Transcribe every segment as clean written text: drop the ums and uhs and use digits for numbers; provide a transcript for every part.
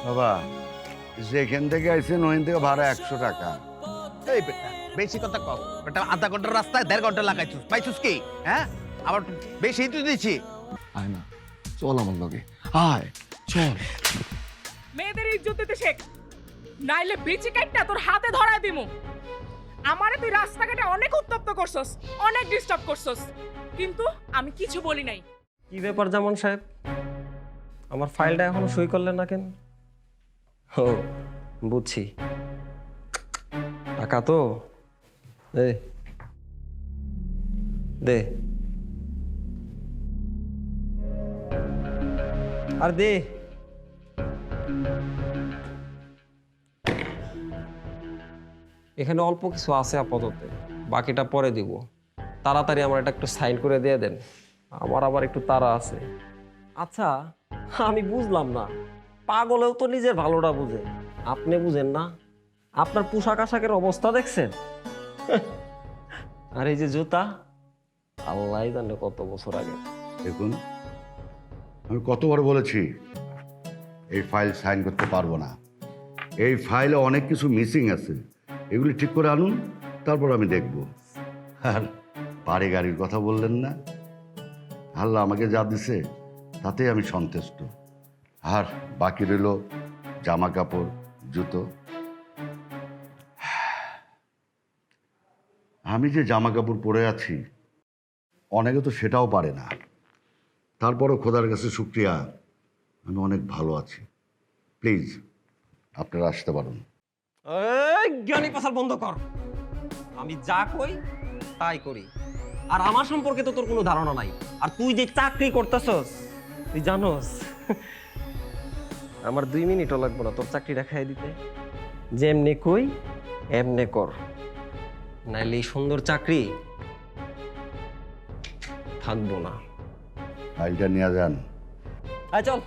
বাবা যেখান থেকে আইছেন ওখান থেকে ভাড়া 100 টাকা। এই বেটা বেশি কথা কও বেটা, আধা ঘন্টার রাস্তায় 1.5 ঘন্টা লাগাইছিস পাইছিস কি? হ্যাঁ আবার বেশি তো দিছি। আয় না, চল আমার লগে, আয় চল। মেয়েদের ইজ্জত দিতে শেখ, নাইলে বিচি কাটটা তোর হাতে ধরায় দিমু। আমারে তুই রাস্তাঘাটে অনেক উত্তপ্ত করছস, অনেক ডিস্টার্ব করছস, কিন্তু আমি কিছু বলি নাই। কি ব্যাপার জামান সাহেব, আমার ফাইলটা এখনো সই করলেন না কেন? ও বুঝছি, টাকা তো দে দে আর দে। এখানে অল্প কিছু আছে আপাতত, বাকিটা পরে দিব। তাড়াতাড়ি আমার এটা একটু সাইন করে দিয়ে দেন, আমার আবার একটু তাড়া আছে। আচ্ছা আমি বুঝলাম না, পাগলেও তো নিজের ভালোটা বুঝে, আপনি বুঝেন না? আপনার পোশাক আশাকের অবস্থা দেখছেন? আর এই যে জুতা, আল্লাহ জানে কত বছর আগে। দেখুন, আমি কতবার বলেছি এই ফাইল সাইন করতে পারবো না। এই ফাইলে অনেক কিছু মিসিং আছে, এগুলি ঠিক করে আনুন, তারপর আমি দেখব। আর বাড়ি গাড়ির কথা বললেন না, আল্লাহ আমাকে যা দিছে তাতেই আমি সন্তুষ্ট। আর বাকি রইল জামা কাপড়, জুতো। আমি যে জামা কাপড় পরে আছি অনেকে তো সেটাও পারে না, তারপরও খোদার কাছে শুক্রিয়া, আমি অনেক ভালো আছি। প্লিজ আপনারা আসতে পারেন। এই জ্ঞানী পাশার বন্ধ কর, আমি যা কই তাই করি। আর আমার সম্পর্কে তো তোর কোনো ধারণা নাই। আর তুই যে চাকরি করতেছস, তুই জানোস আমার 2 মিনিটও লাগবে না তোর চাকরিটা খাইয়ে দিতে। যেমনি কই এমনে কর, নাইলে এই সুন্দর চাকরি থাকবো না। ফাইলটা নিয়ে যান। আয় চল।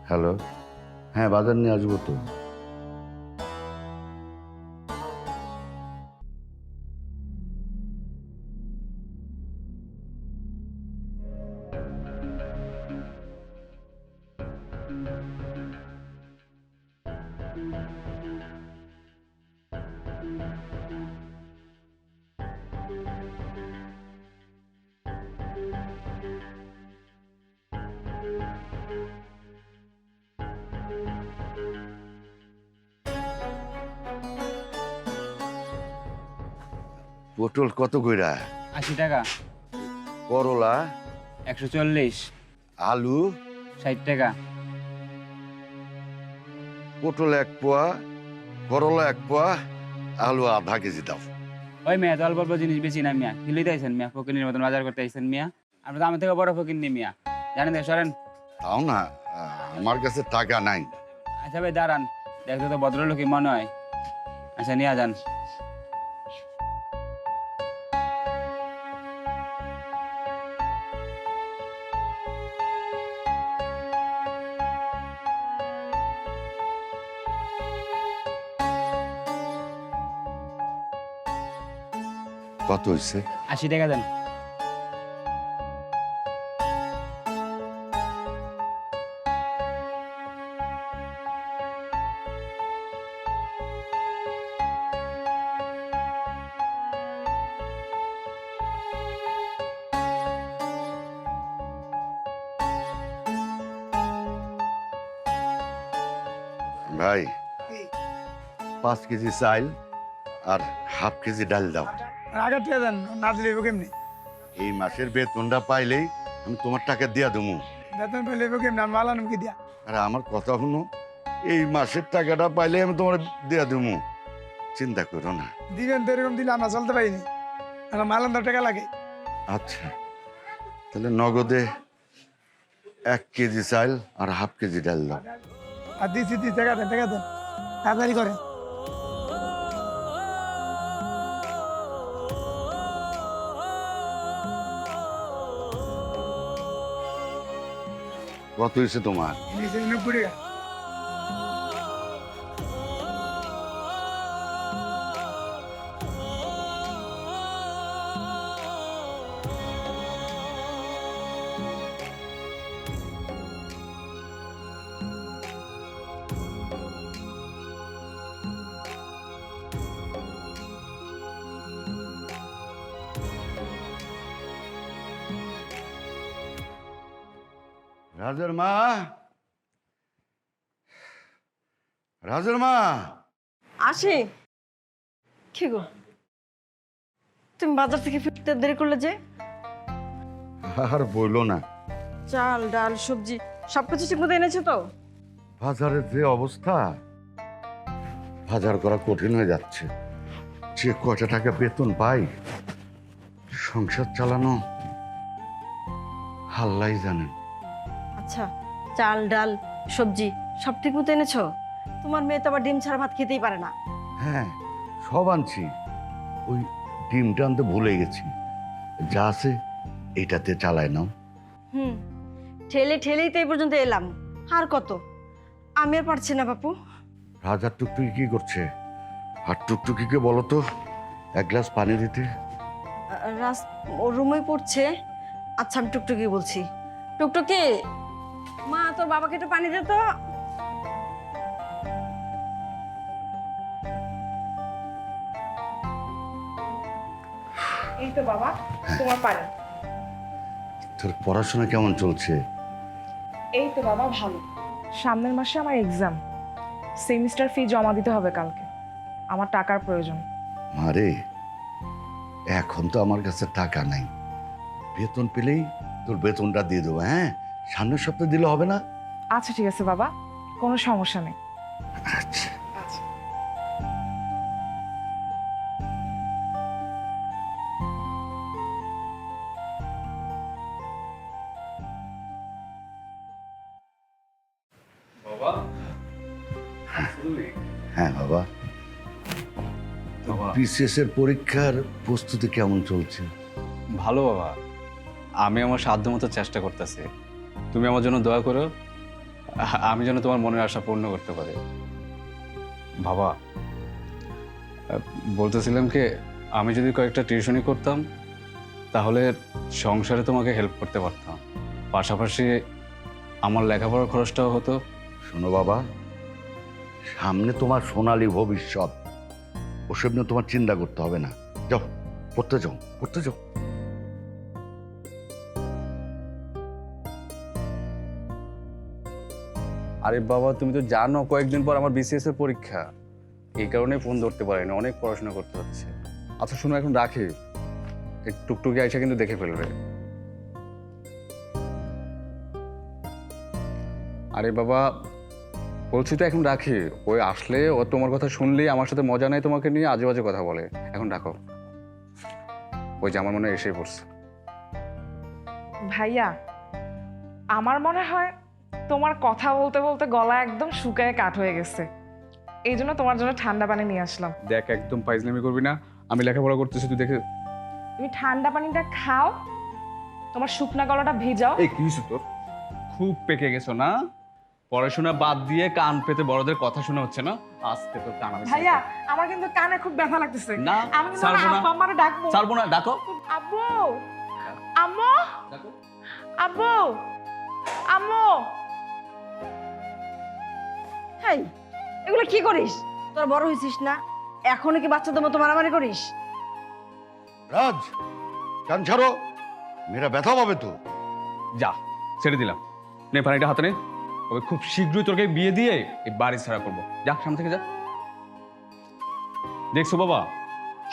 হ্যালো, হ্যাঁ বাজার নিয়ে আসবো তো। পটল কত কইরা? 80 টাকা। করলা 140। আলু 60 টাকা। পটল 1 পোয়া, করলা 1 পোয়া, আলু আধা কেজি দাও। ওই মিয়া তো অল্প অল্প জিনিস বেশি না মিয়া, কি লইতে আইছেন মিয়া? ফকিনের মতন বাজার করতে আইছেন মিয়া? আপনি তো আমার থেকে বড় ফকির নি মিয়া, জানেন তো, সরেন। তাও না, আমার কাছে টাকা নাই। আচ্ছা ভাই দাঁড়ান, দেখতে তো ভদ্রলোকই মনে হয়। আচ্ছা নিয়ে যান। কত হয়েছে? 80 টাকা দেন। ভাই 5 কেজি চাল আর হাফ কেজি ডাল দাও। আগে দিয়ে দেন, না দিলে কেমনি? এই মাসের বেতনটা পাইলেই আমি তোমার টাকা দিয়া দেবো। বেতন পেলে কেমনি? আমি মাল আনুম কি দিয়া? আরে আমার কথা শুনো, এই মাসের টাকাটা পাইলে আমি তোমার দিয়া দেবো, চিন্তা করো না। দিবেন তো এরকম দিলে আমরা চলতে পারিনি, আমার মাল আনতে টাকা লাগে। আচ্ছা তাহলে নগদে 1 কেজি চাল আর হাফ কেজি ডাল দাও। আর দিচ্ছি টাকা দেন, টাকা দেন, তাড়াতাড়ি করে। কত হয়েছে তোমার? 90 টাকা। রাজের মা, রাজের মা। আসি। কি গো, তুমি বাজার থেকে ফিরতে দেরি করলে যে? আর বইলো না, চাল ডাল সবজি সবকিছু ঠিক মতো এনেছো তো? বাজারের যে অবস্থা, বাজার করা কঠিন হয়ে যাচ্ছে। যে কয়টা টাকা বেতন পাই, সংসার চালানো আল্লাহই জানেন। আচ্ছা, চাল ডাল সবজি সব ঠিক মতো এনেছো? তোমার মেয়ে তো আবার ডিম ছাড়া ভাত খেতেই পারে না। হ্যাঁ, সব আনছি। ওই ডিমটা আনতে ভুলে গেছি। যা আছে এইটাতে চালায় নাও। ঠেলে ঠেলেই তো এই পর্যন্ত এলাম, আর কত? আমি আর পারছি না বাপু। রাজার টুকটুকি কি করছে? আর টুকটুকিকে বলো তো এক গ্লাস পানি দিতে। রাস ও রুমে পড়ছে। আচ্ছা, আমি টুকটুকি বলছি। টুকটুকি, মা তোর বাবাকে একটু পানি দে তো। এই তো বাবা, তোমার পানি। তোর পড়াশোনা কেমন চলছে? এই তো বাবা ভালো। সামনের মাসে আমার এক্সাম, সেমিস্টার ফি জমা দিতে হবে কালকে। আমার টাকার প্রয়োজন। মারে, এখন তো আমার কাছে টাকা নাই। বেতন পেলেই তোর বেতনটা দিয়ে দেবো। হ্যাঁ, সামনের সপ্তাহে দিলে হবে না? আচ্ছা ঠিক আছে বাবা, কোনো সমস্যা নেই। আচ্ছা। হ্যাঁ বাবা, বিসিএস এর পরীক্ষার প্রস্তুতি কেমন চলছে? ভালো বাবা, আমি আমার সাধ্যমতো চেষ্টা করতেছি। তুমি আমার জন্য দোয়া করো, আমি যেন তোমার মনের আশা পূর্ণ করতে পারি। বাবা, বলতেছিলাম কি, আমি যদি কয়েকটা টিউশনি করতাম তাহলে সংসারে তোমাকে হেল্প করতে পারতাম, পাশাপাশি আমার লেখাপড়ার খরচটাও হতো। শোনো বাবা, সামনে তোমার সোনালী ভবিষ্যৎ, ওসব নিয়ে তোমার চিন্তা করতে হবে না। যাও পড়তে যাও, পড়তে যাও। আরে বাবা, তুমি তো জানো কয়েকদিন পর আমার বিসিএস এর পরীক্ষা, এই কারণে ফোন ধরতে পারিনি, অনেক পড়াশোনা করতে হচ্ছে। আচ্ছা শোনো, এখন রাখি, এই টুকটুকি আইসা কিন্তু দেখে ফেলবে। আরে বাবা, বলছি তো এখন রাখি, ওই আসলে ও তোমার কথা শুনলেই আমার সাথে মজা নেই, তোমাকে নিয়ে আজে বাজে কথা বলে। এখন রাখো, ওই যে আমার মনে হয় এসেই পড়ছে। ভাইয়া, আমার মনে হয় তোমার কথা বলতে বলতে গলা একদম শুকায় কাঠ হয়ে গেছে। এই জন্য তোমার জন্য ঠান্ডা পানি নিয়ে আসলাম। দেখ, একদম ফাইজলামি করবি না, আমি লেখাপড়া করতেছি, তুই দেখে। তুমি ঠান্ডা পানিটা খাও, তোমার শুকনা গলাটা ভেজাও। এই কি তোর, খুব পেকে গেছো না? পড়াশোনা বাদ দিয়ে কান পেতে বড়দের কথা শোনা হচ্ছে না? আজকে তোর কান আমি ভাইয়া, আমার কিন্তু কানে খুব ব্যথা লাগতেছে। না, আমি কিন্তু ছাড়বো না। আব্বু আমারে ডাকবো। ছাড়বো না, ডাকো। আব্বু, আম্মু, ডাকো। আব্বু, আম্মু। হাই, এগুলো কি করিস? তোর বড় হয়েছিস না, এখনো কি বাচ্চাদের মতো মারামারি করিস? রাজ, কান ছাড়ো, মেয়েরা ব্যথা পাবে তো। যা, ছেড়ে দিলাম, নে পানিটা হাতে নে। তবে খুব শীঘ্রই তোকে বিয়ে দিয়ে এই বাড়ি ছাড়া করবো। যা, সামনে থেকে যা। দেখছো বাবা,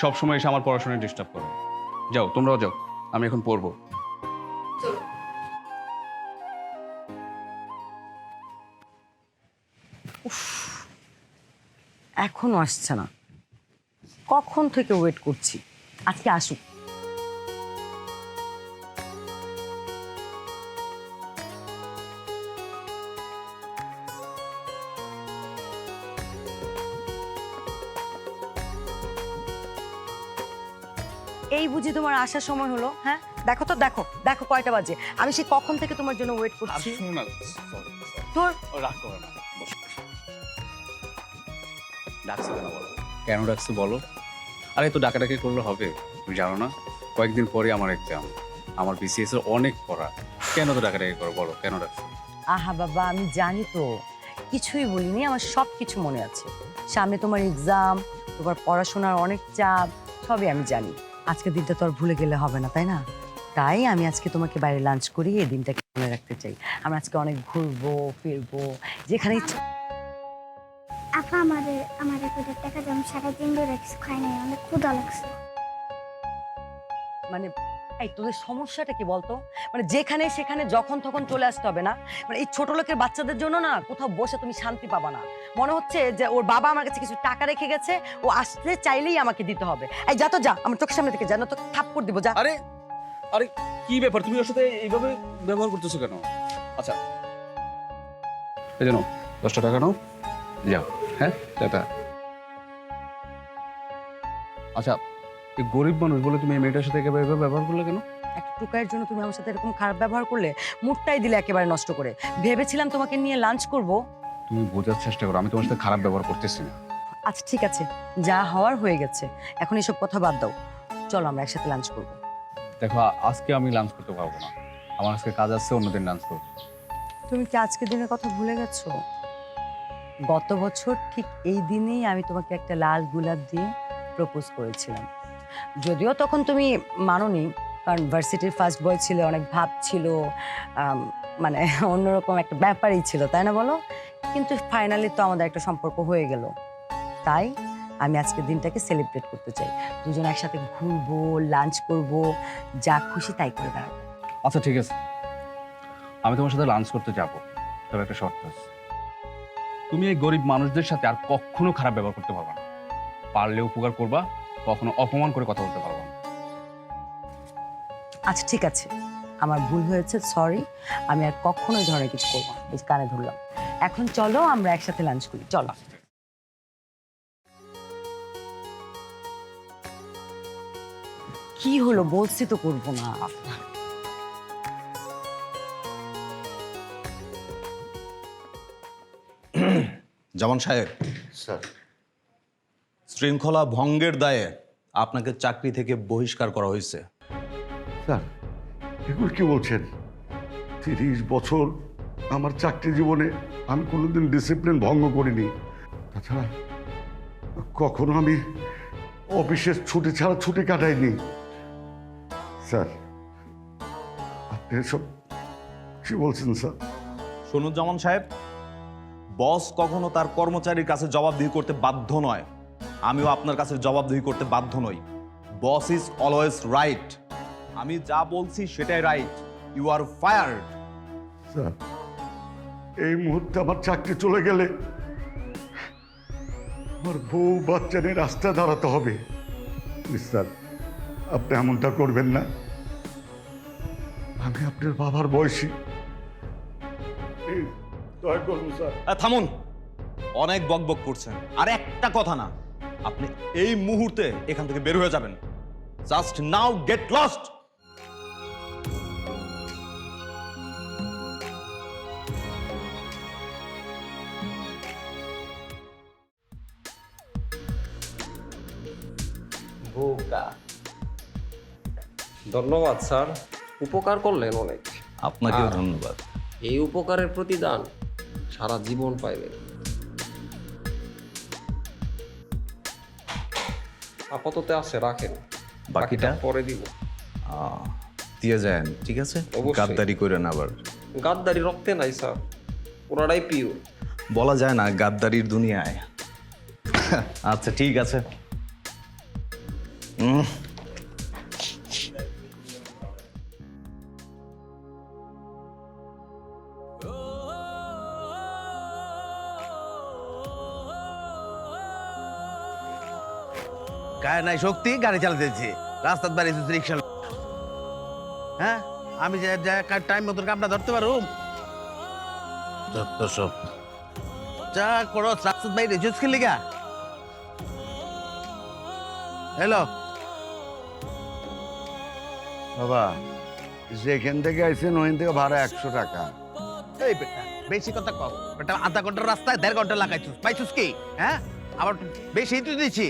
সবসময় এসে আমার পড়াশোনায় ডিস্টার্ব করো। যাও, তোমরাও যাও, আমি এখন পড়বো। এখনো আসছে না, কখন থেকে ওয়েট করছি, আজকে আসুক। এই বুঝি তোমার আসার সময় হলো? হ্যাঁ, দেখো তো, দেখো দেখো কয়টা বাজে, আমি সে কখন থেকে তোমার জন্য ওয়েট করছি। তোর রাখো না, ডাকছো কেন বলো? কেন ডাকছো বলো? আরে তো ডাকাডাকি করলে হবে? তুমি জানো না, কয়েকদিন পরে আমার এক্সাম, আমার বিসিএস এর অনেক পড়া। কেন তো ডাকাডাকি করো, বলো কেন ডাকছো? আহা বাবা, আমি জানি তো, কিছুই বলিনি, আমার সব কিছু মনে আছে। সামনে তোমার এক্সাম, তোমার পড়াশোনার অনেক চাপ, সবই আমি জানি। আজকের দিনটা তো আর ভুলে গেলে হবে না, তাই না? তাই আমি আজকে তোমাকে বাইরে লাঞ্চ করি, এই দিনটাকে মনে রাখতে চাই। আমরা আজকে অনেক ঘুরবো ফিরবো, যেখানে ইচ্ছা। আপা আমাদের তোদের টাকা যেমন সারাদিন ধরে কিছু খাই নাই, অনেক ক্ষুধা লাগছে। মানে এই তোদের সমস্যাটা কি বলতো? মানে যেখানে সেখানে যখন তখন চলে আসতে হবে না? মানে এই ছোট লোকের বাচ্চাদের জন্য না কোথাও বসে তুমি শান্তি পাবা না। মনে হচ্ছে যে ওর বাবা আমার কাছে কিছু টাকা রেখে গেছে, ও আসতে চাইলেই আমাকে দিতে হবে। এই যা তো যা, আমার চোখের সামনে থেকে যা, না তো থাপ্পড় দিব, যা। আরে আরে কি ব্যাপার, তুমি ওর সাথে এইভাবে ব্যবহার করতেছো কেন? আচ্ছা এই জন্য 10টা টাকা নাও, যাও। হ্যাঁ টাটা। আচ্ছা এই গরিব মানুষ বলে তুমি এই মেয়েটার সাথে একেবারে এভাবে ব্যবহার করলে কেন? একটা টুকাইয়ের জন্য তুমি আমার সাথে এরকম খারাপ ব্যবহার করলে? মুডটাই দিলে একেবারে নষ্ট করে। ভেবেছিলাম তোমাকে নিয়ে লাঞ্চ করব। তুমি বোঝার চেষ্টা করো, আমি তোমার সাথে খারাপ ব্যবহার করতেছি না। আচ্ছা ঠিক আছে, যা হওয়ার হয়ে গেছে, এখন এসব কথা বাদ দাও, চলো আমরা একসাথে লাঞ্চ করবো। দেখো আজকে আমি লাঞ্চ করতে পারবো না, আমার আজকে কাজ আছে, অন্যদিন লাঞ্চ করবো। তুমি কি আজকের দিনের কথা ভুলে গেছো? গত বছর ঠিক এই দিনেই আমি তোমাকে একটা লাল গোলাপ দিয়ে প্রপোজ করেছিলাম। যদিও তখন তুমি মানোনি, কারণ ভার্সিটির ফার্স্ট বয় ছিল, অনেক ভাব ছিল, মানে অন্যরকম একটা ব্যাপারই ছিল, তাই না বলো? কিন্তু ফাইনালি তো আমাদের একটা সম্পর্ক হয়ে গেল। তাই আমি আজকের দিনটাকে সেলিব্রেট করতে চাই। দুজন একসাথে ঘুরবো, লাঞ্চ করব, যা খুশি তাই করে বেড়াবো। আচ্ছা ঠিক আছে, আমি তোমার সাথে লাঞ্চ করতে যাবো, তবে একটা শর্ত আছে। তুমি এই গরিব মানুষদের সাথে আর কখনো খারাপ ব্যবহার করতে পারবে না। পারলে উপকার করবা, কখনো অপমান করে কথা বলতে পারবা না। আচ্ছা ঠিক আছে, আমার ভুল হয়েছে, সরি। আমি আর কখনো এই ধরনের কিছু করবো না, এই কানে ধরলাম। এখন চলো আমরা একসাথে লাঞ্চ করি, চলো। কি হলো, বলছি তো করবো না। জামান সাহেব, স্যার, শৃঙ্খলা ভঙ্গের দায়ে আপনাকে চাকরি থেকে বহিষ্কার করা হয়েছে। স্যার এগুলো কি বলছেন? 30 বছর আমার চাকরি জীবনে আমি কোনোদিন ডিসিপ্লিন ভঙ্গ করিনি। তাছাড়া কখনো আমি অফিসের ছুটি ছাড়া ছুটি কাটাইনি। স্যার আপনি এসব কি বলছেন স্যার? শুনুন জামান সাহেব, বস কখনো তার কর্মচারীর কাছে জবাবদিহি করতে বাধ্য নয়। আমিও আপনার কাছে জবাবদিহি করতে বাধ্য নই। Boss is always right. আমি যা বলছি সেটাই right. You are fired. Sir এই মুহূর্তে আমার চাকরি চলে গেলে আমার বউ বাচ্চা নিয়ে রাস্তায় দাঁড়াতে হবে। প্লিজ স্যার আপনি এমনটা করবেন না। আমি আপনার বাবার বয়সী, দয়া করুন স্যার। থামুন, অনেক বকবক করছেন। আর একটা কথা না, আপনি এই মুহূর্তে এখান থেকে বের হয়ে যাবেন। Just now get lost. ধন্যবাদ স্যার, উপকার করলেন অনেক। আপনাকেও আর- ধন্যবাদ। এই উপকারের প্রতিদান সারা জীবন পাইবেন। আপাতত আছে, রাখেন, বাকিটা পরে দিব। দিয়ে যান, ঠিক আছে? অবশ্যই। গাদ্দারি করেন আবার। গাদ্দারি রক্তে নাই স্যার, পুরাটাই পিওর। বলা যায় না গাদ্দারির দুনিয়ায়। আচ্ছা ঠিক আছে। গায়ে নাই শক্তি, গাড়ি চালাতেছি, রাস্তার বাড়ি রিক্সা। হ্যাঁ আমি যে টাইম মতন কামটা ধরতে পারো? যত সব যা করো রাস্তার বাইরে জুস খেলি গা। হ্যালো বাবা, যেখান থেকে আইছেন ওখান থেকে ভাড়া 100 টাকা। এই বেটা বেশি কথা কও। বেটা আধা ঘন্টার রাস্তায় 1.5 ঘন্টা লাগাইছিস, পাইছিস কি? হ্যাঁ আবার বেশি তো দিচ্ছি।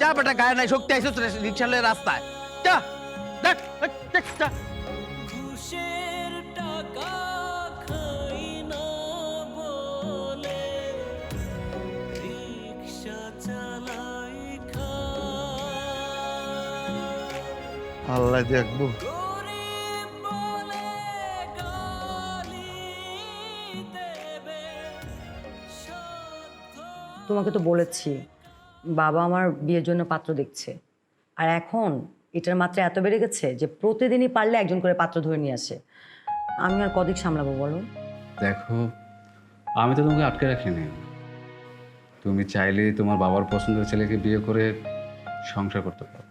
যা বেটা, গায়ে নাই শক্তি, আইছিস রিক্সা লয়ে রাস্তায় যা। দেখ দেখ যা। আল্লাহ দেখবো। তোমাকে তো বলেছি বাবা আমার বিয়ের জন্য পাত্র দেখছে, আর এখন এটার মাত্রা এত বেড়ে গেছে যে প্রতিদিনই পারলে একজন করে পাত্র ধরে নিয়ে আসে। আমি আর কদিক সামলাবো বলো? দেখো, আমি তো তোমাকে আটকে রাখিনি। তুমি চাইলে তোমার বাবার পছন্দের ছেলেকে বিয়ে করে সংসার করতে পারো।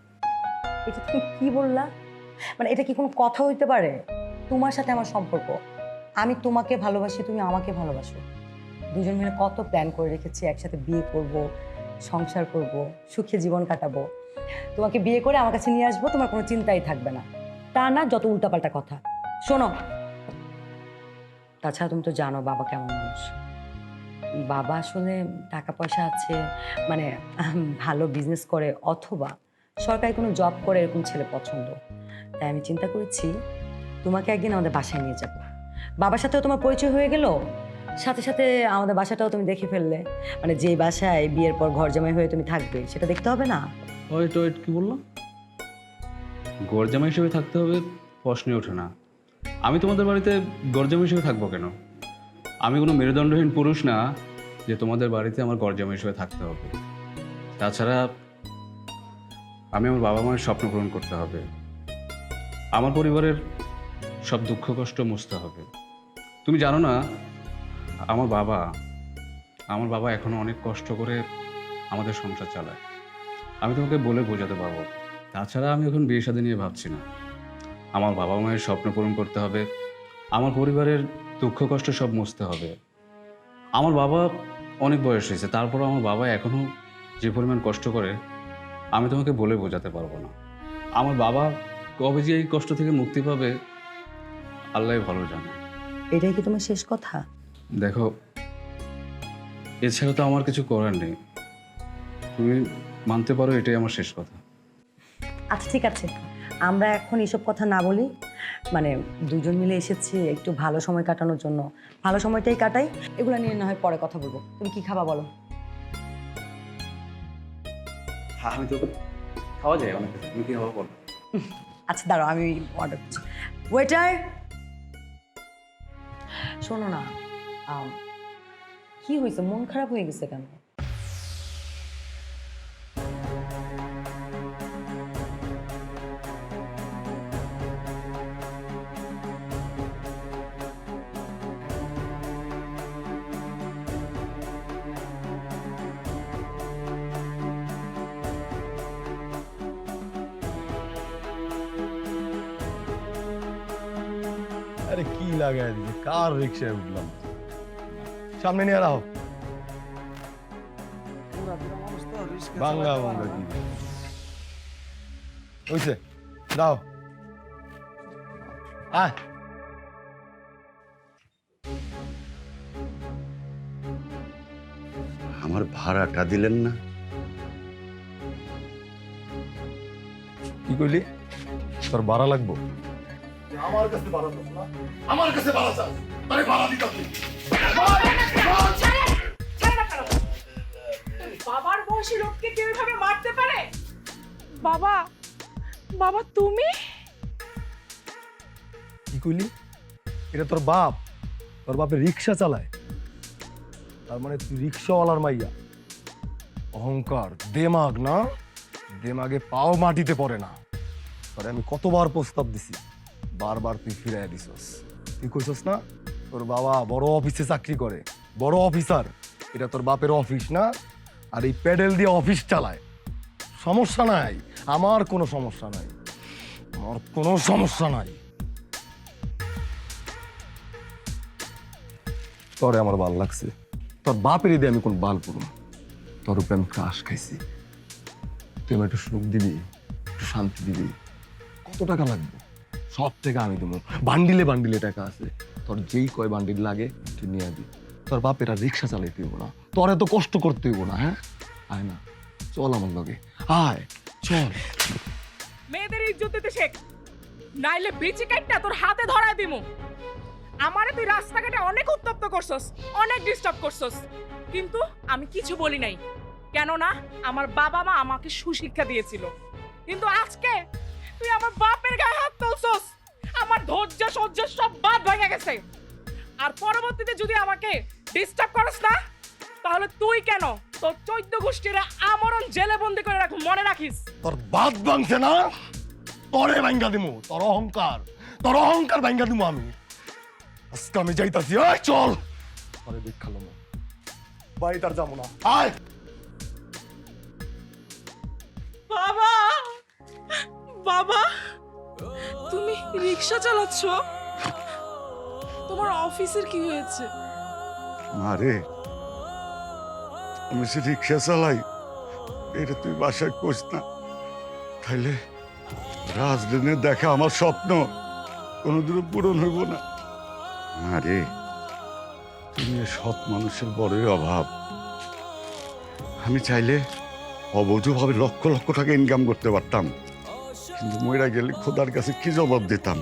এটা তুমি কি বললা? মানে এটা কি কোনো কথা হইতে পারে? তোমার সাথে আমার সম্পর্ক, আমি তোমাকে ভালোবাসি, তুমি আমাকে ভালোবাসো। দুজন মিলে কত প্ল্যান করে রেখেছি, একসাথে বিয়ে করব, সংসার করব, সুখে জীবন কাটাবো। তোমাকে বিয়ে করে আমার কাছে নিয়ে আসবো, তোমার কোনো চিন্তাই থাকবে না। তা না যত উল্টাপাল্টা কথা। শোনো, তাছাড়া তুমি তো জানো বাবা কেমন মানুষ। বাবা আসলে টাকা পয়সা আছে, মানে ভালো বিজনেস করে অথবা সরকারি কোনো জব করে, এরকম ছেলে পছন্দ। তাই আমি চিন্তা করেছি তোমাকে একদিন আমাদের বাসায় নিয়ে যাব। বাবার সাথেও তোমার পরিচয় হয়ে গেল, সাথে সাথে আমাদের বাসাটাও তুমি দেখে ফেললে। মানে যেই বাসায় বিয়ের পর ঘর জামাই হয়ে তুমি থাকবে সেটা দেখতে হবে না? ওয়েট ওয়েট, কি বললো? গরজামা হিসেবে থাকতে হবে প্রশ্নই ওঠে না। আমি তোমাদের বাড়িতে গরজামা হিসেবে থাকবো কেন? আমি কোনো মেরুদণ্ডহীন পুরুষ না যে তোমাদের বাড়িতে আমার গরজামা হিসেবে থাকতে হবে। তাছাড়া আমি আমার বাবা মায়ের স্বপ্ন পূরণ করতে হবে, আমার পরিবারের সব দুঃখ কষ্ট মুছতে হবে। তুমি জানো না, আমার বাবা এখনো অনেক কষ্ট করে আমাদের সংসার চালায়। আমি তোমাকে বলে বোঝাতে পারবো। তাছাড়া আমি এখন বিয়ে শাদী নিয়ে ভাবছি না। আমার বাবা মায়ের স্বপ্ন পূরণ করতে হবে, আমার পরিবারের দুঃখ কষ্ট সব মুছতে হবে। আমার বাবা অনেক বয়স হয়েছে, তারপরও আমার বাবা এখনো যে পরিমাণ কষ্ট করে আমি তোমাকে বলে বোঝাতে পারবো না। আমার বাবা কবে যে এই কষ্ট থেকে মুক্তি পাবে আল্লাহই ভালো জানে। এটাই কি তোমার শেষ কথা? দেখো, এছাড়া তো আমার কিছু করার নেই। তুমি মানতে পারো এটাই আমার শেষ কথা। আচ্ছা ঠিক আছে, আমরা এখন এসব কথা না বলি। মানে দুজন মিলে এসেছি একটু ভালো সময় কাটানোর জন্য, ভালো সময়টাই কাটাই। এগুলো নিয়ে না হয় পরে কথা বলবো। তুমি কি খাবা বলো? আমি তো খাওয়া যায় অনেক কিছু, তুমি কি খাওয়া বলো? আচ্ছা দাঁড়াও, আমি অর্ডার করছি। ওয়েটার, শোনো না, কি হয়েছে? মন খারাপ হয়ে গেছে কেন? আরে কি লাগাই দিছে, কার রিক্সায় উঠলাম? সামনে নিয়ে রাখো। বাংলা বাংলা কি হইছে? দাও আয়। আমার ভাড়াটা দিলেন না? কি কইলি? তোর ভাড়া লাগবো? আমার কাছে ভাড়া চাস না? আমার কাছে ভাড়া চাস? আরে ভাড়া দিতে হবে। বাবার বয়সী লোককে কেউ এভাবে মারতে পারে? বাবা, বাবা তুমি? কি কইলি? এটা তোর বাপ? তোর বাপে রিক্সা চালায়? তার মানে তুই রিক্সাওয়ালার মাইয়া? অহংকার, দেমাগ না? দেমাগে পাও মাটিতে পড়ে না। তোরে আমি কতবার প্রস্তাব দিছি, বারবার তুই ফিরাইয়া দিছস। তুই কইছস না তোর বাবা বড় অফিসে চাকরি করে, বড় অফিসার। এটা তোর বাপের অফিস না, আর এই প্যাডেল দিয়ে অফিস চালায়। সমস্যা নাই, আমার কোনো সমস্যা নাই, আমার কোনো সমস্যা নাই। তোরে আমার ভাল লাগছে, তোর বাপের দিয়ে আমি কোন বাল করুম? তোর উপরে আমি ক্রাশ খাইছি। তুই আমার একটু সুখ দিবি, একটু শান্তি দিবি। কত টাকা লাগবে? সব টাকা আমি দেবো, বান্ডিলে বান্ডিলে টাকা আছে। তোর যেই কয় বান্ডিল লাগে তুই নিয়ে দিবি। তোর বাপের আর রিক্সা চালাইতে হইব না, তোর এত কষ্ট করতে হইব না। হ্যাঁ আয় না, চল আমার লগে, আয় চল। মেয়েদের ইজ্জত দিতে শেখ, নাইলে বিচি কাটটা তোর হাতে ধরায় দিমু। আমারে তুই রাস্তাঘাটে অনেক উত্তপ্ত করছস, অনেক ডিস্টার্ব করছস, কিন্তু আমি কিছু বলি নাই। কেননা আমার বাবা মা আমাকে সুশিক্ষা দিয়েছিল। কিন্তু আজকে তুই আমার বাপের গায়ে হাত তুলছস, আমার ধৈর্য সহ্য সব বাদ ভেঙে গেছে। আর পরবর্তীতে যদি আমাকে ডিস্টার্ব করস না, তাহলে তুই কেন তোর 14 গোষ্ঠীরা আমরণ জেলে বন্দি করে রাখুন, মনে রাখিস। তোর বাদ ভাঙছে না, তোরে ভাঙ্গা দিমু। তোর অহংকার ভাঙ্গা দিমু আমি। আজকে আমি যাইতাছি। ওই চল, তোরে দেখালো না বাড়ি, তার যাবো না। আয় বাবা, বাবা, তুমি রিক্সা চালাচ্ছ? তোমার অফিসের কি হয়েছে? আরে আমি সে রিক্সা চালাই, এটা তুই বাসায় কোস না, তাইলে রাজদিনের দেখা আমার স্বপ্ন কোনোদিনও পূরণ হইব না। আরে তুমি সৎ মানুষের বড়ই অভাব। আমি চাইলে অবৈধভাবে লক্ষ লক্ষ টাকা ইনকাম করতে পারতাম, কিন্তু মইরা গেলে খোদার কাছে কি জবাব দিতাম?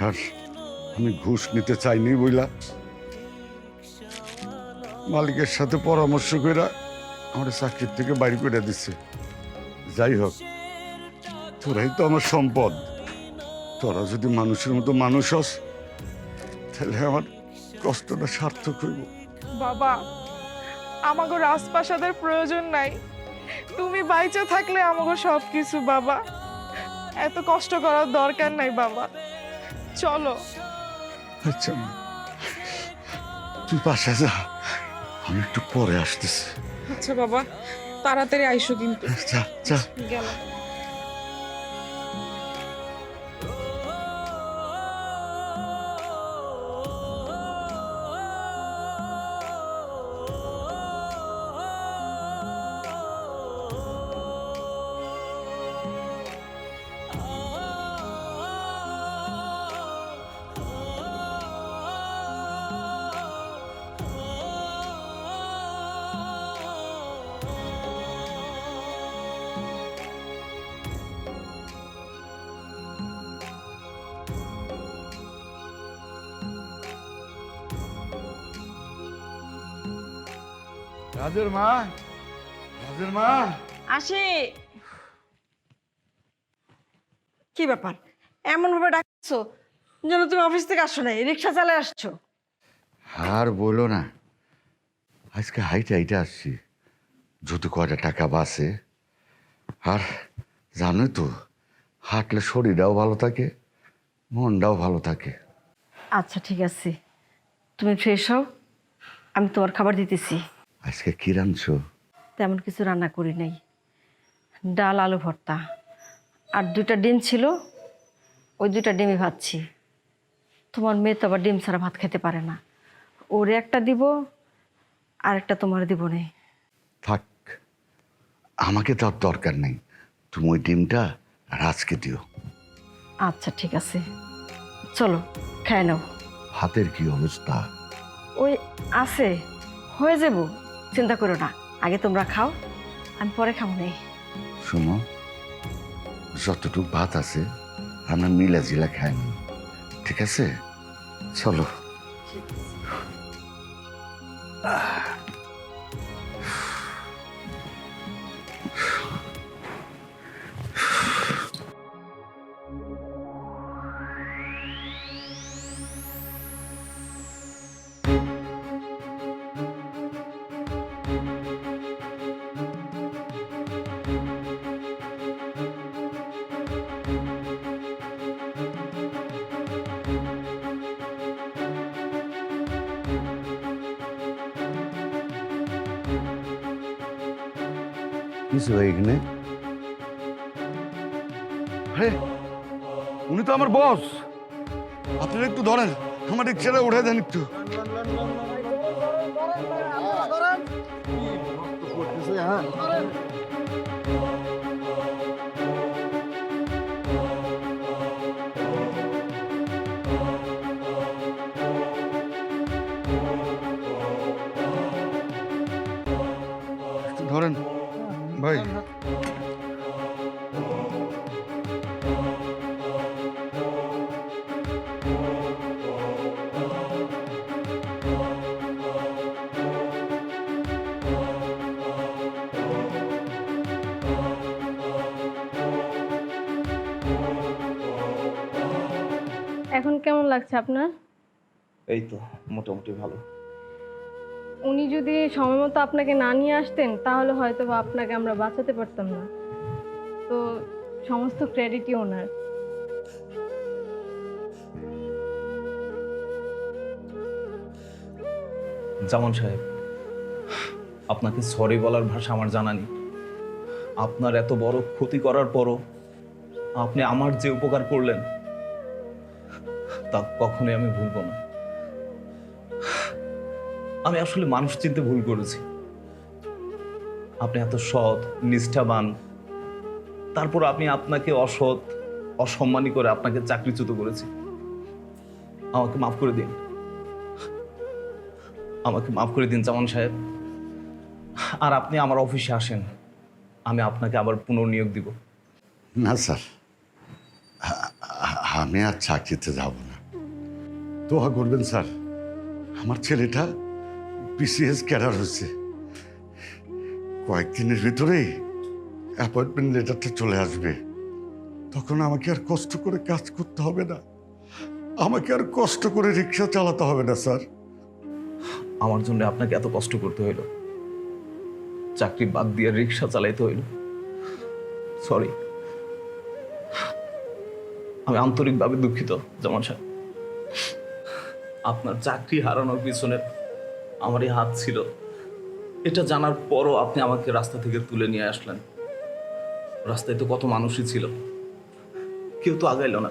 আর আমি ঘুষ নিতে চাইনি বইলা মালিকের সাথে পরামর্শ করে আমার চাকরির থেকে বাইরে করে দিচ্ছে। যাই হোক, তোরাই তো আমার সম্পদ। তোরা যদি মানুষের মতো মানুষ হস, তাহলে আমার কষ্টটা সার্থক হইব। বাবা, আমাগো রাজপ্রাসাদের প্রয়োজন নাই, তুমি বাইচে থাকলে আমাগো সব কিছু। বাবা, এত কষ্ট করার দরকার নাই বাবা, চলো। আচ্ছা মা, তুই বাসা যা, আমি একটু পরে আসতেছি। আচ্ছা বাবা, তাড়াতাড়ি আইসো কিন্তু। যা যা। গেলাম। রাজের মা, রাজের মা। আসি। কি ব্যাপার, এমন ভাবে ডাকছো যেন তুমি অফিস থেকে আসছো নাই, রিক্সা চালায় আসছো? আর বলো না, আজকে হাইটে হাইটে আসছি, যদি কয়টা টাকা বাঁচে। আর জানোই তো, হাঁটলে শরীরটাও ভালো থাকে, মনটাও ভালো থাকে। আচ্ছা ঠিক আছে, তুমি ফ্রেশ হও, আমি তোমার খাবার দিতেছি। আজকে কি রাঁধছো? তেমন কিছু রান্না করি নাই, ডাল আলু ভর্তা আর 2টা ডিম ছিল, ওই 2টা ডিমই ভাজছি। তোমার মেয়ে তো আবার ডিম ছাড়া ভাত খেতে পারে না, ওরে একটা দিব আর একটা তোমার দিব নেই। থাক, আমাকে তো আর দরকার নেই, তুমি ওই ডিমটা রাজকে দিও। আচ্ছা ঠিক আছে, চলো খাই নাও। হাতের কি অবস্থা? ওই আছে, হয়ে যাব, চিন্তা করো না। আগে তোমরা খাও, আমি পরে খাবো নেই। শোনো, যতটুকু ভাত আছে আমরা মিলা জিলা খাই নি, ঠিক আছে? চলো। কিছু এখানে? আরে উনি তো আমার বস, আপনারা একটু ধরেন, আমার রিক্সাটা উঠে দেন একটু। একটু ধরেন ভাই। এখন কেমন লাগছে আপনার? এই তো মোটামুটি ভালো। উনি যদি সময় মতো আপনাকে না নিয়ে আসতেন তাহলে হয়তো বা আপনাকে আমরা বাঁচাতে পারতাম না। তো সমস্ত ক্রেডিটই ওনার। জামান সাহেব, আপনাকে সরি বলার ভাষা আমার জানা নেই। আপনার এত বড় ক্ষতি করার পরও আপনি আমার যে উপকার করলেন তা কখনোই আমি ভুলবো না। আমি আসলে মানুষ চিনতে ভুল করেছি। আপনি এত সৎ, নিষ্ঠাবান, তারপর আপনাকে অসৎ, অসম্মানী করে আপনাকে চাকরিচ্যুত করেছি। আমাকে মাফ করে দিন, আমাকে মাফ করে দিন জামান সাহেব। আর আপনি আমার অফিসে আসেন, আমি আপনাকে আবার পুনর্নিয়োগ দিব। না স্যার, আমি আর চাকরিতে যাব না। দোয়া করবেন স্যার, আমার ছেলেটা বিসিএস ক্যাডার হচ্ছে। কয়েকদিনের ভিতরেই অ্যাপয়েন্টমেন্ট লেটারটা চলে আসবে। তখন আমাকে আর কষ্ট করে কাজ করতে হবে না, আমাকে আর কষ্ট করে রিক্সা চালাতে হবে না স্যার। আমার জন্য আপনাকে এত কষ্ট করতে হইল, চাকরি বাদ দিয়ে রিক্সা চালাইতে হইল। সরি, আমি আন্তরিকভাবে দুঃখিত জামান সাহেব। আপনার চাকরি হারানোর পিছনে আমারই হাত ছিল, এটা জানার পরও আপনি আমাকে রাস্তা থেকে তুলে নিয়ে আসলেন। রাস্তায় তো কত মানুষই ছিল, কেউ তো আগাইল না।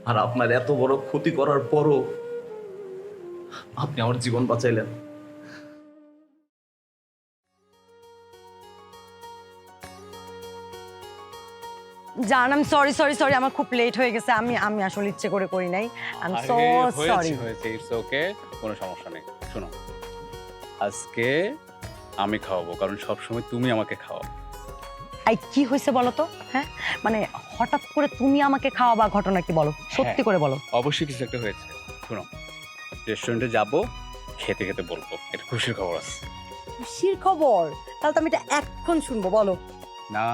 আর আপনার এত বড় ক্ষতি করার পরও আপনি আমার জীবন বাঁচাইলেন। জান, আমি সরি সরি সরি, আমার খুব লেট হয়ে গেছে। আমি আসলে ইচ্ছে করে করি নাই। I am so sorry. হয়েছে, ইটস ওকে, কোনো সমস্যা নেই। শোনো, আজকে আমি খাওয়াবো, কারণ সবসময় তুমি আমাকে খাওয়াও। আই কি হয়েছে বলো তো? হ্যাঁ, মানে হঠাৎ করে তুমি আমাকে খাওয়াবা, ঘটনা কি বলো, সত্যি করে বলো। অবশ্যই কিছু একটা হয়েছে। শোনো, রেস্টুরেন্টে যাবো, খেতে খেতে বলবো। এটা খুশির খবর আছে। খুশির খবর? তাহলে তো আমি এটা এখন শুনবো, বলো। না,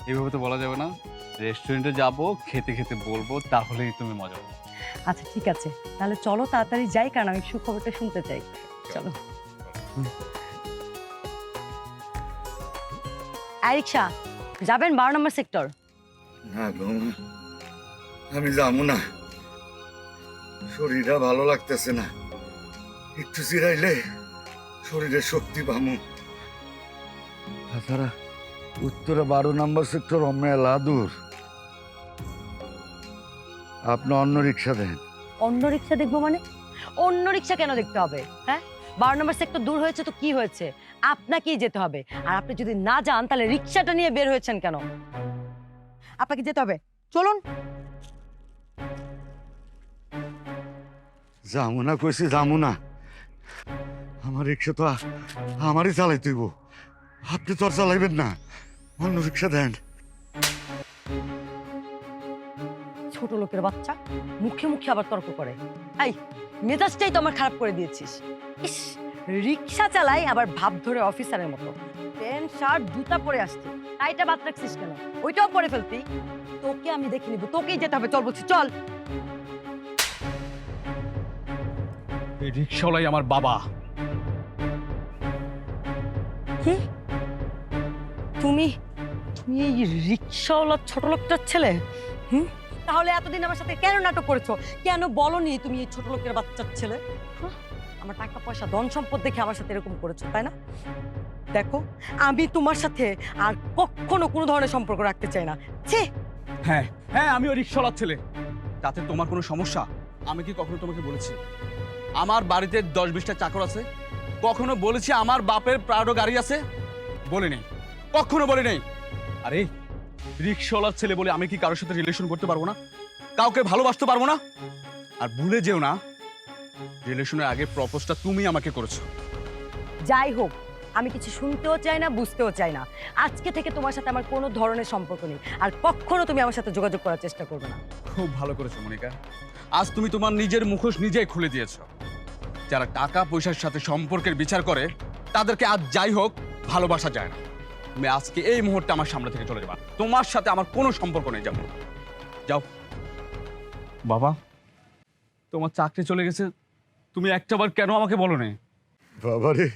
এইভাবে তো বলা যাবে না। রেস্টুরেন্টে যাবো, খেতে খেতে বলবো, তাহলেই তুমি মজা পাবে। আচ্ছা ঠিক আছে, তাহলে চলো তাড়াতাড়ি যাই, কারণ আমি সুখবরটা শুনতে চাই। চলো। রিক্সা যাবেন 12 নম্বর সেক্টর? না গো মা, আমি যাবো না। শরীরটা ভালো লাগতেছে না, একটু জিরাইলে শরীরে শক্তি পামু। তাছাড়া উত্তরে 12 নম্বর সেক্টর মেলা দূর। আপনি অন্য রিক্সা দেন। অন্য রিক্সা দেখবো মানে? অন্য রিক্সা কেন দেখতে হবে? হ্যাঁ, 12 নম্বর সেক্টর দূর হয়েছে তো কি হয়েছে, আপনাকেই যেতে হবে। আর আপনি যদি না যান তাহলে রিক্সাটা নিয়ে বের হয়েছেন কেন? আপনাকে যেতে হবে, চলুন। যাবো না কইছি, যাবো না। আমার রিক্সা তো আমারই চালাইতে হইব, আপনি তো আর চালাইবেন না। অন্য রিক্সা দেন। ছোট লোকের বাচ্চা, মুখে মুখে আবার তর্ক করে। এই মেজাজটাই তো আমার খারাপ করে দিয়েছিস। ইস, রিক্সা চালাই আবার ভাব ধরে অফিসারের মতো। প্যান্ট শার্ট জুতা পরে আসছে, টাইটা বাদ রাখছিস কেন? ওইটাও পরে ফেলতি। তোকে আমি দেখে নিব, তোকেই যেতে হবে। চল বলছি, চল। এই রিক্সাওয়ালাই আমার বাবা। কি? তুমি তুমি এই রিক্সাওয়ালা ছোট লোকটার ছেলে? তাহলে এতদিন আমার সাথে কেন নাটক করেছো? কেন বলনি তুমি এই ছোট লোকের বাচ্চার ছেলে? আমার টাকা পয়সা ধন সম্পদ দেখে আমার সাথে এরকম করেছো, তাই না? দেখো, আমি তোমার সাথে আর কখনো কোনো ধরনের সম্পর্ক রাখতে চাই না। ছি! হ্যাঁ হ্যাঁ, আমি ওই রিক্সাওয়ালার ছেলে। তাতে তোমার কোনো সমস্যা? আমি কি কখনো তোমাকে বলেছি আমার বাড়িতে 10-20টা চাকর আছে? কখনো বলেছি আমার বাপের প্রাডো গাড়ি আছে? বলি নেই, কখনো বলি নেই। আরে রিক্সাওয়ালার ছেলে বলে আমি কি কারোর সাথে রিলেশন করতে পারবো না? কাউকে ভালোবাসতে পারবো না? আর ভুলে যেও না, রিলেশনের আগে প্রপোজটা তুমি আমাকে করেছো। যাই হোক, আমি কিছু শুনতেও চাই না, বুঝতেও চাই না। আজকে থেকে তোমার সাথে আমার কোনো ধরনের সম্পর্ক নেই, আর কখনো তুমি আমার সাথে যোগাযোগ করার চেষ্টা করবে না। খুব ভালো করেছো মনিকা, আজ তুমি তোমার নিজের মুখোশ নিজেই খুলে দিয়েছো। যারা টাকা পয়সার সাথে সম্পর্কের বিচার করে তাদেরকে আজ যাই হোক ভালোবাসা যায় না। তুমি আজকে এই মুহূর্তে আমার সামনে থেকে চলে যাবা। তোমার সাথে আমার কোনো সম্পর্ক নেই, যাবো। যাও। বাবা, তোমার চাকরি চলে গেছে, তুমি একটাবার কেন আমাকে বলো না? বাবারে,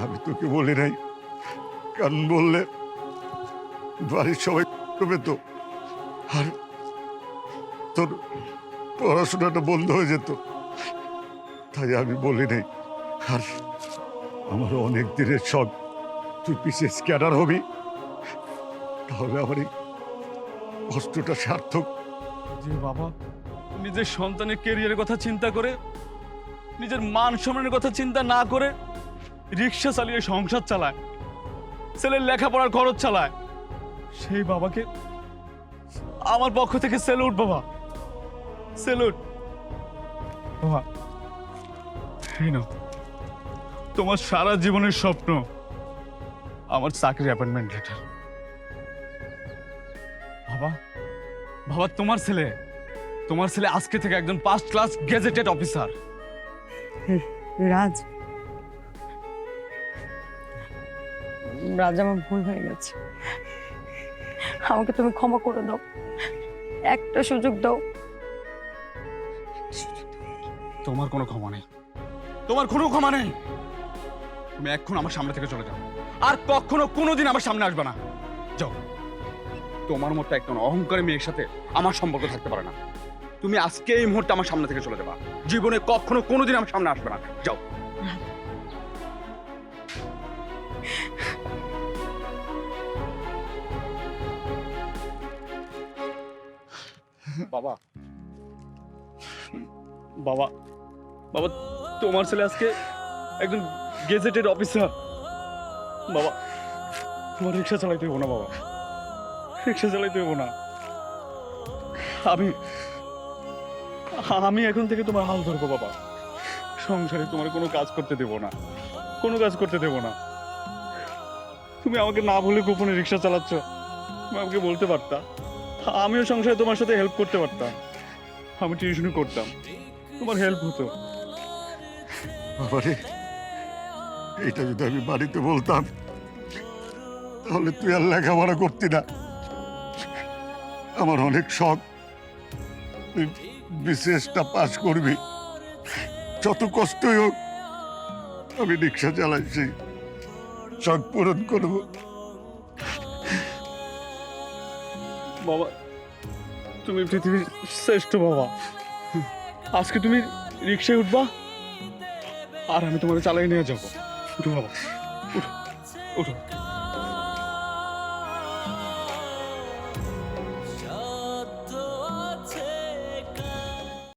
আমি তোকে বলি নাই, কারণ বললে বাড়ির সবাই করবে তো, আর তোর পড়াশোনাটা বন্ধ হয়ে যেত, তাই আমি বলি নাই। আর আমার অনেক দিনের শখ, তুই পিছিয়ে স্ক্যানার হবি, তাহলে আমার এই কষ্টটা সার্থক। যে বাবা নিজের সন্তানের কেরিয়ারের কথা চিন্তা করে, নিজের মান সম্মানের কথা চিন্তা না করে রিক্সা চালিয়ে সংসার চালায়, ছেলের লেখাপড়ার খরচ চালায়, সেই বাবাকে আমার পক্ষ থেকে স্যালুট বাবা, স্যালুট। বাবা এই নাও তোমার সারা জীবনের স্বপ্ন, আমার চাকরি অ্যাপয়েন্টমেন্ট লেটার। বাবা, বাবা তোমার ছেলে আজকে থেকে একজন 5 ক্লাস গেজেটেড অফিসার। রাজ, রাজ, আমার ভুল হয়ে গেছে, আমাকে তুমি ক্ষমা করে দাও, একটা সুযোগ দাও। তোমার কোনো ক্ষমা নেই, তোমার কোনো ক্ষমা নেই। তুমি এখন আমার সামনে থেকে চলে যাও, আর কখনো কোনোদিন আমার সামনে আসবে না। যাও, তোমার মতো একজন অহংকারী মেয়ের সাথে আমার সম্পর্ক থাকতে পারে না। তুমি আজকে এই মুহূর্তে আমার সামনে থেকে চলে যাবা, জীবনে কখনো কোনোদিন আমার সামনে আসবে না। যাও। বাবা, বাবা, বাবা তোমার ছেলে আজকে একজন গেজেটেড অফিসার। বাবা, তোমার রিক্সা চালাইতে হবো না, বাবা রিক্সা চালাইতে হবো না। আমি এখন থেকে তোমার হাল ধরবো বাবা। সংসারে তোমার কোনো কাজ করতে দেবো না, কোনো কাজ করতে দেবো না। তুমি আমাকে না বলে গোপনে রিক্সা চালাচ্ছ, তুমি আমাকে বলতে পারতা, আমিও সংসারে তোমার সাথে হেল্প করতে পারতাম। আমি টিউশনি করতাম, তোমার হেল্প হতো। বাবারে, এইটা যদি আমি বাড়িতে বলতাম, তাহলে তুই আর লেখাপড়া করতি না। আমার অনেক শখ, তুই বিসিএসটা পাস করবি, যত কষ্টই হোক আমি রিক্সা চালাইছি, শখ পূরণ করবো। বাবা, তুমি পৃথিবীর শ্রেষ্ঠ বাবা। আজকে তুমি রিক্সায় উঠবা, আর আমি তোমাকে চালাই নিয়ে যাবো। উঠো বাবা, উঠো, উঠো।